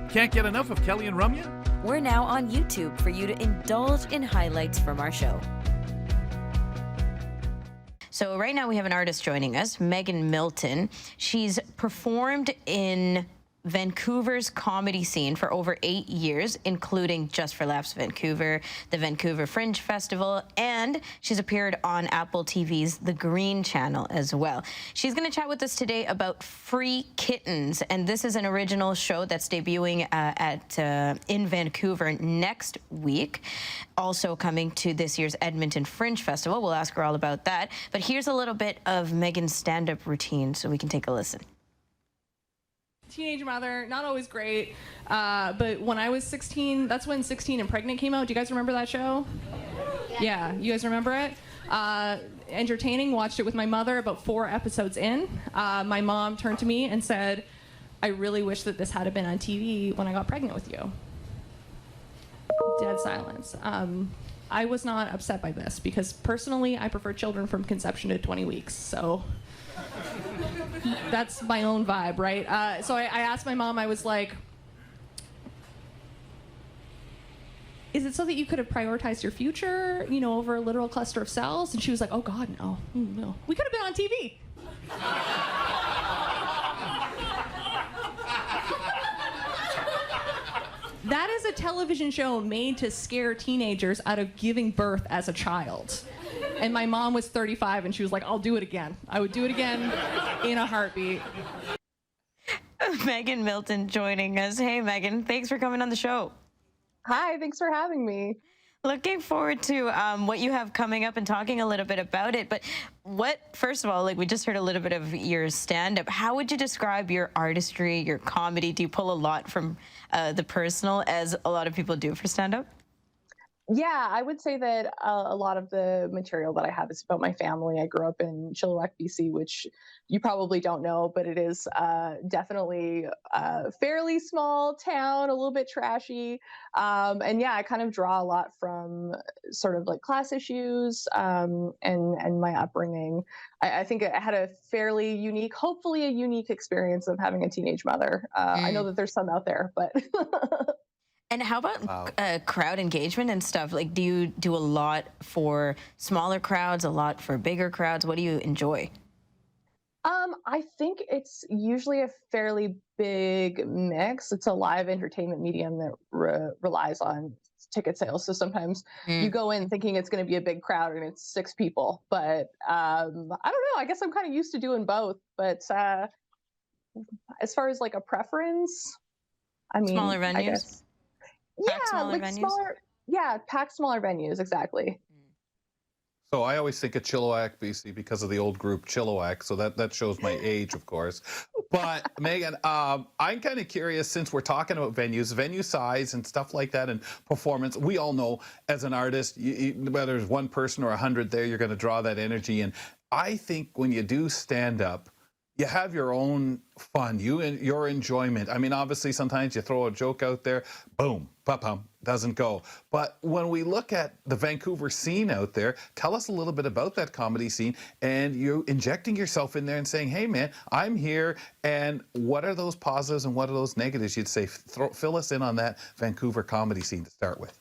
Can't get enough of Kelly and Ramya? We're now on YouTube for you to indulge in highlights from our show. So right now we have an artist joining us, Megan Milton. She's performed in Vancouver's comedy scene for over 8 years, including Just for Laughs Vancouver, the Vancouver Fringe Festival, and she's appeared on Apple TV's The Green Channel as well. She's going to chat with us today about Free Kittens, and this is an original show that's debuting in Vancouver next week. Also coming to this year's Edmonton Fringe Festival. We'll ask her all about that. But here's a little bit of Megan's stand-up routine so we can take a listen. Teenage mother, not always great, but when I was 16, that's when 16 and Pregnant came out. Do you guys remember that show? Yeah, you guys remember it? Entertaining, watched it with my mother about 4 episodes in. My mom turned to me and said, I really wish that this had been on TV when I got pregnant with you. Dead silence. I was not upset by this because personally I prefer children from conception to 20 weeks, so that's my own vibe, right? So I asked my mom, I was like, is it so that you could have prioritized your future, you know, over a literal cluster of cells? And she was like, oh God, no, no. We could have been on TV. That is a television show made to scare teenagers out of giving birth as a child. And my mom was 35 and she was like, I'll do it again. I would do it again in a heartbeat. Megan Milton joining us. Hey, Megan, thanks for coming on the show. Hi, thanks for having me. Looking forward to what you have coming up and talking a little bit about it. But first of all, like we just heard a little bit of your stand-up. How would you describe your artistry, your comedy? Do you pull a lot from the personal, as a lot of people do for stand-up? Yeah, I would say that a lot of the material that I have is about my family. I grew up in Chilliwack, BC, which you probably don't know, but it is definitely a fairly small town, a little bit trashy. And yeah, I kind of draw a lot from sort of like class issues and my upbringing. I think I had a fairly unique, hopefully a unique experience of having a teenage mother. I know that there's some out there, but... And how about crowd engagement and stuff? Like, do you do a lot for smaller crowds, a lot for bigger crowds? What do you enjoy? I think it's usually a fairly big mix. It's a live entertainment medium that relies on ticket sales. So sometimes you go in thinking it's going to be a big crowd and it's 6 people. But I don't know. I guess I'm kind of used to doing both. But as far as like a preference, I mean, smaller venues. I guess. Packed smaller venues, exactly. So I always think of Chilliwack, BC, because of the old group Chilliwack, so that shows my age, of course. But Megan, I'm kind of curious, since we're talking about venues, venue size and stuff like that, and performance. We all know as an artist, whether there's 1 person or 100 there, you're going to draw that energy. And I think when you do stand up, you have your own fun, your enjoyment. I mean, obviously, sometimes you throw a joke out there, boom, pa-pum, doesn't go. But when we look at the Vancouver scene out there, tell us a little bit about that comedy scene and you injecting yourself in there and saying, hey, man, I'm here. And what are those positives and what are those negatives, you'd say? Fill us in on that Vancouver comedy scene to start with.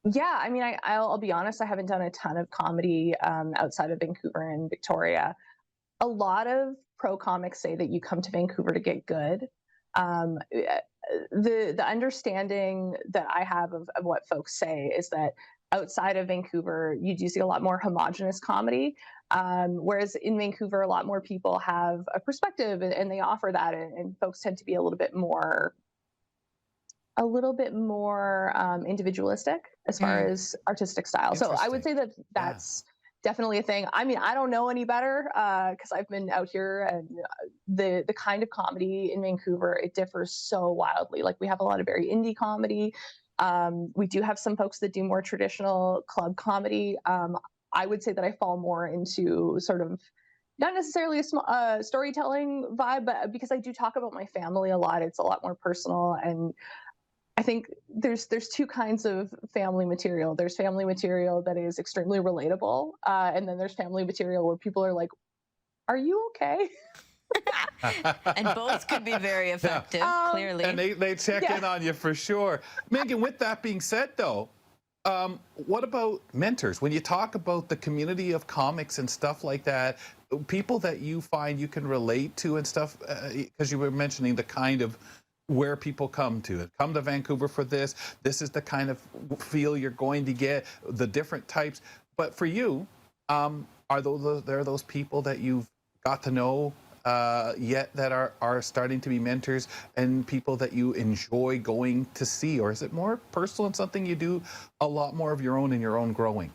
Yeah, I mean, I'll be honest, I haven't done a ton of comedy outside of Vancouver and Victoria. A lot of pro comics say that you come to Vancouver to get good. The understanding that I have of what folks say is that outside of Vancouver, you do see a lot more homogenous comedy, whereas in Vancouver, a lot more people have a perspective and they offer that, and folks tend to be a little bit more individualistic as far as artistic style. So I would say that that's definitely a thing. I mean, I don't know any better because I've been out here, and the kind of comedy in Vancouver, it differs so wildly. Like we have a lot of very indie comedy. We do have some folks that do more traditional club comedy. I would say that I fall more into sort of not necessarily a storytelling vibe, but because I do talk about my family a lot, it's a lot more personal. And I think there's 2 kinds of family material. There's family material that is extremely relatable, and then there's family material where people are like, "Are you okay?" And both could be very effective, clearly. And they check in on you for sure. Megan, with that being said, though, what about mentors? When you talk about the community of comics and stuff like that, people that you find you can relate to and stuff, because you were mentioning the kind of where people come to Vancouver for this. This is the kind of feel you're going to get, the different types. But for you, are there those people that you've got to know yet that are starting to be mentors and people that you enjoy going to see? Or is it more personal and something you do a lot more of your own in your own growing?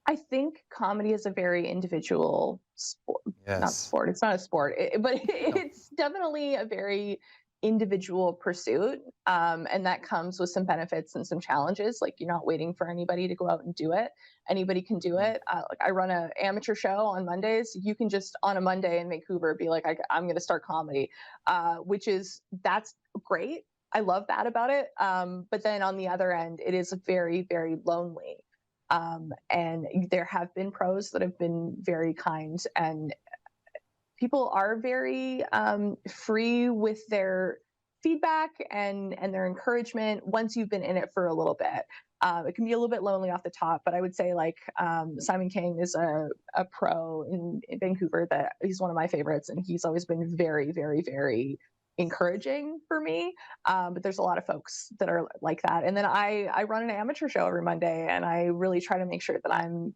I think comedy is a very individual sport. Yes. Not sport. It's not a sport, but it's definitely a very individual pursuit. And that comes with some benefits and some challenges. Like, you're not waiting for anybody to go out and do it. Anybody can do it. Like, I run an amateur show on Mondays. You can just on a Monday in Vancouver be like, I'm going to start comedy, that's great. I love that about it. But then on the other end, it is very, very lonely. And there have been pros that have been very kind, and people are very free with their feedback and their encouragement once you've been in it for a little bit. It can be a little bit lonely off the top, but I would say like Simon King is a pro in Vancouver that he's one of my favorites, and he's always been very, very, very encouraging for me. But there's a lot of folks that are like that. And then I run an amateur show every Monday, and I really try to make sure that I'm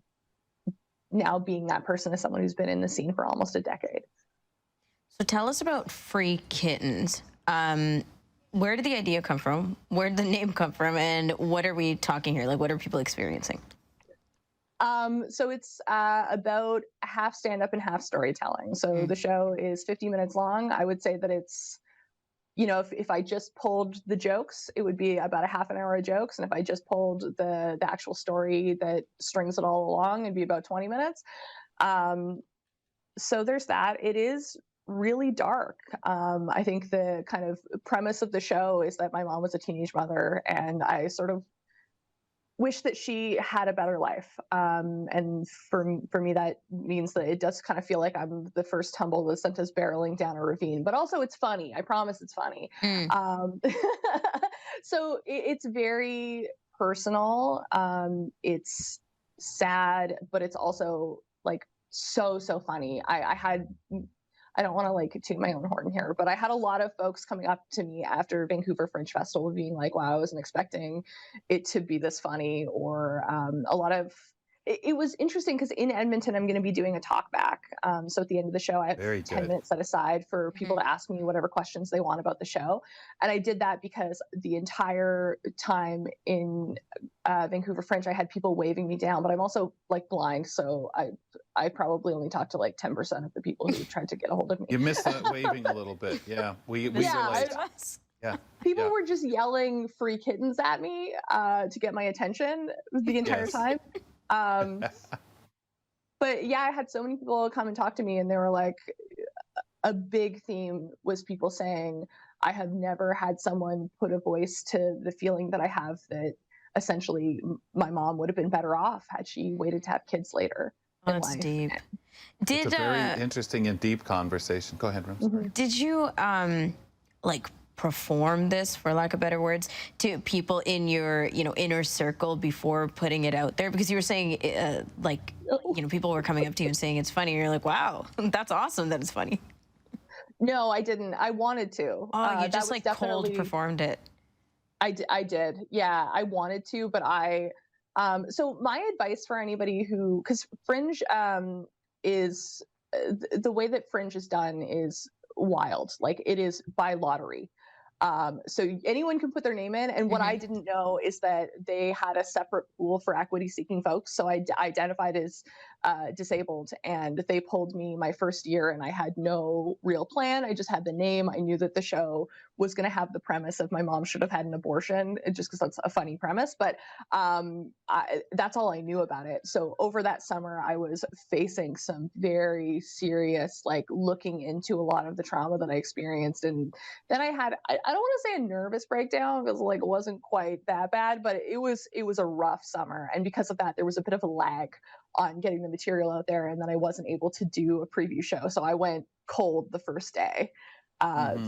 now being that person as someone who's been in the scene for almost a decade. So tell us about Free Kittens. Where did the idea come from? Where did the name come from? And what are we talking here? Like, what are people experiencing? So it's about half stand-up and half storytelling. So the show is 50 minutes long. I would say that it's, if I just pulled the jokes, it would be about a half an hour of jokes. And if I just pulled the actual story that strings it all along, it'd be about 20 minutes. So there's that. It is really dark. I think the kind of premise of the show is that my mom was a teenage mother, and I sort of wish that she had a better life. And for me, that means that it does kind of feel like I'm the first tumble that sent us barreling down a ravine, but also it's funny. I promise it's funny. So it's very personal. It's sad, but it's also like so funny. I don't want to like toot my own horn here, but I had a lot of folks coming up to me after Vancouver Fringe Festival being like, wow, I wasn't expecting it to be this funny. Or it was interesting because in Edmonton, I'm going to be doing a talk back. So at the end of the show, I have 10 minutes set aside for people to ask me whatever questions they want about the show. And I did that because the entire time in Vancouver Fringe, I had people waving me down, but I'm also like blind. So I probably only talked to like 10% of the people who tried to get a hold of me. You missed that waving a little bit. Yeah, we relate. Yeah. People were just yelling "Free Kittens" at me to get my attention the entire time. But yeah, I had so many people come and talk to me, and they were like, a big theme was people saying, I have never had someone put a voice to the feeling that I have, that essentially my mom would have been better off had she waited to have kids later. Oh, that's deep. It's a very interesting and deep conversation. Go ahead, Rose. Did you like perform this, for lack of better words, to people in your inner circle before putting it out there? Because you were saying people were coming up to you and saying it's funny, and you're like, wow, that's awesome that it's funny. No, I didn't. I wanted to. Oh, you just like cold performed it. I did. Yeah, I wanted to, but so my advice for anybody because Fringe is the way that Fringe is done is wild. Like, it is by lottery. So anyone can put their name in. And what I didn't know is that they had a separate pool for equity seeking folks. So I identified as disabled, and they pulled me my first year, and I had no real plan. I just had the name. I knew that the show was going to have the premise of my mom should have had an abortion, just because that's a funny premise. But that's all I knew about it. So over that summer, I was facing some very serious, like, looking into a lot of the trauma that I experienced. And then I had, I don't want to say a nervous breakdown, because like it wasn't quite that bad, but it was a rough summer. And because of that, there was a bit of a lag on getting the material out there, and then I wasn't able to do a preview show, so I went cold the first day.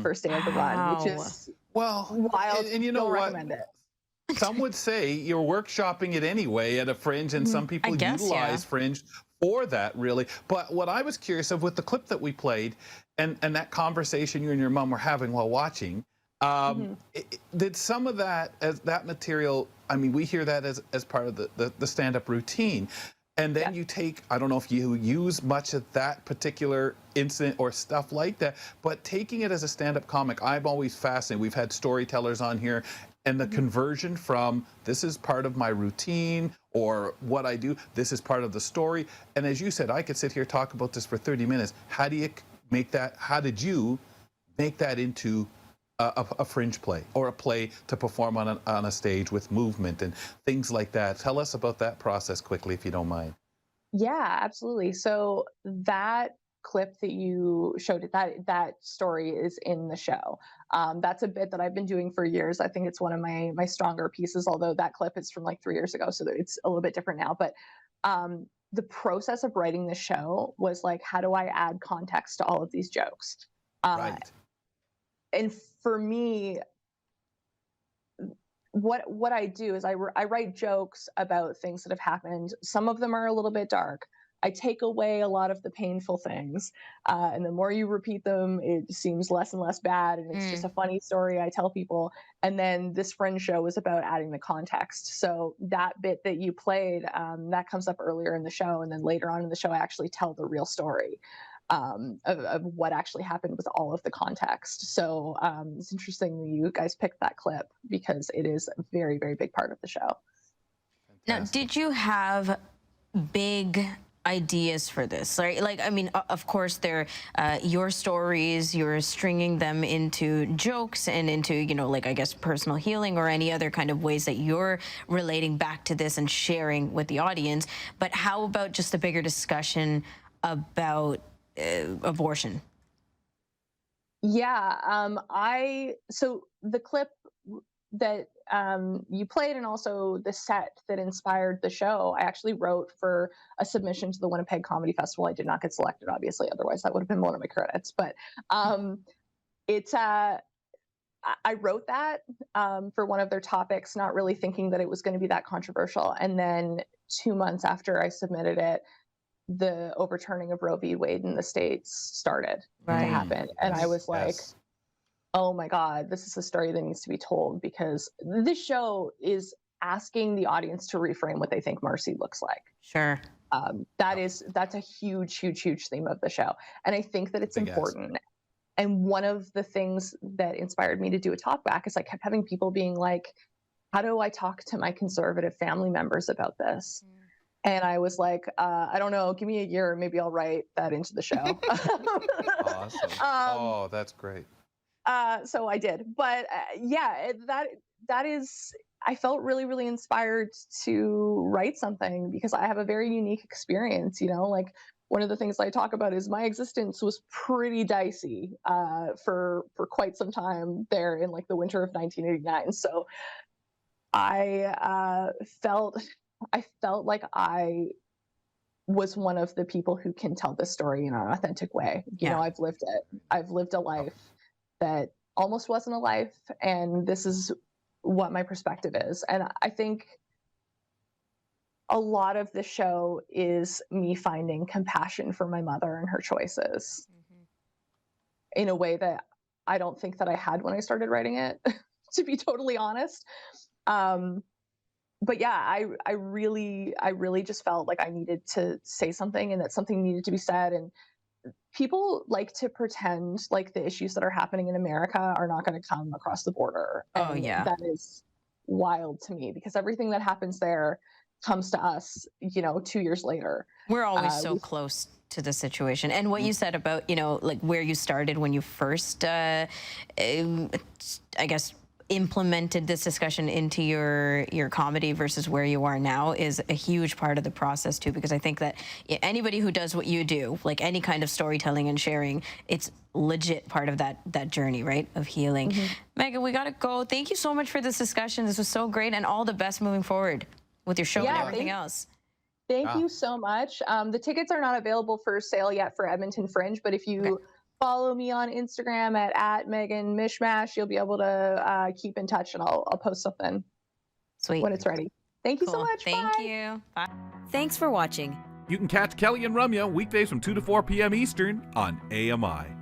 First day of the run, which Wow. is Well, wild. and you know Don't what? recommend it. Some would say you're workshopping it anyway at a Fringe, and some people guess, utilize yeah. Fringe for that, really. But what I was curious of with the clip that we played, and that conversation you and your mom were having while watching, did some of that, as that material, I mean, we hear that as part of the stand-up routine. And then you take, I don't know if you use much of that particular incident or stuff like that, but taking it as a stand-up comic, I'm always fascinated. We've had storytellers on here, and the conversion from this is part of my routine or what I do, this is part of the story. And as you said, I could sit here talk about this for 30 minutes. How do you make that, how did you make that into a Fringe play or a play to perform on a stage with movement and things like that? Tell us about that process quickly, if you don't mind. Yeah, absolutely. So that clip that you showed, that story is in the show. That's a bit that I've been doing for years. I think it's one of my stronger pieces, although that clip is from like 3 years ago, so it's a little bit different now. But the process of writing the show was like, how do I add context to all of these jokes? Right. And for me, what I do is I write jokes about things that have happened. Some of them are a little bit dark. I take away a lot of the painful things, and the more you repeat them, it seems less and less bad, and it's just a funny story I tell people. And then this Fringe show is about adding the context. So that bit that you played, that comes up earlier in the show, and then later on in the show, I actually tell the real story of what actually happened with all of the context. So it's interesting that you guys picked that clip because it is a very, very big part of the show. Now, did you have big ideas for this, right? Like, I mean, of course, they're your stories, you're stringing them into jokes and into, you know, like, I guess, personal healing or any other kind of ways that you're relating back to this and sharing with the audience. But how about just a bigger discussion about abortion? Yeah, so the clip that you played and also the set that inspired the show, I actually wrote for a submission to the Winnipeg Comedy Festival. I did not get selected, obviously, otherwise that would have been one of my credits. But it's I wrote that for one of their topics, not really thinking that it was going to be that controversial. And then 2 months after I submitted it, the overturning of Roe v. Wade in the States started to happen. And I was like, oh my God, this is a story that needs to be told, because this show is asking the audience to reframe what they think mercy looks like. Sure. That's a huge, huge, huge theme of the show. And I think that it's important. And one of the things that inspired me to do a talk back is I kept having people being like, how do I talk to my conservative family members about this? And I was like, I don't know, give me a year, maybe I'll write that into the show. Awesome. Oh, that's great. So I did. But yeah, that is, I felt really, really inspired to write something because I have a very unique experience, you know, like one of the things I talk about is my existence was pretty dicey for quite some time there in like the winter of 1989. So I felt like I was one of the people who can tell this story in an authentic way. You know, I've lived it. I've lived a life that almost wasn't a life, and this is what my perspective is. And I think a lot of the show is me finding compassion for my mother and her choices in a way that I don't think that I had when I started writing it, to be totally honest. But yeah, I really just felt like I needed to say something and that something needed to be said. And people like to pretend like the issues that are happening in America are not going to come across the border. And that is wild to me because everything that happens there comes to us, you know, 2 years later. We're always so close to the situation. And what you said about, you know, like where you started when you first, I guess, implemented this discussion into your comedy versus where you are now is a huge part of the process too, because I think that anybody who does what you do, like any kind of storytelling and sharing, it's legit part of that journey, right, of healing. Megan, we gotta go. Thank you so much for this discussion. This was so great, and all the best moving forward with your show and everything else. Thank you so much. The tickets are not available for sale yet for Edmonton Fringe, but if you follow me on Instagram at Megan Mishmash, you'll be able to keep in touch, and I'll post something when it's ready. Thank you so much. Thank Bye. you. Bye. Thanks for watching. You can catch Kelly and Ramya weekdays from 2 to 4 p.m. Eastern on AMI.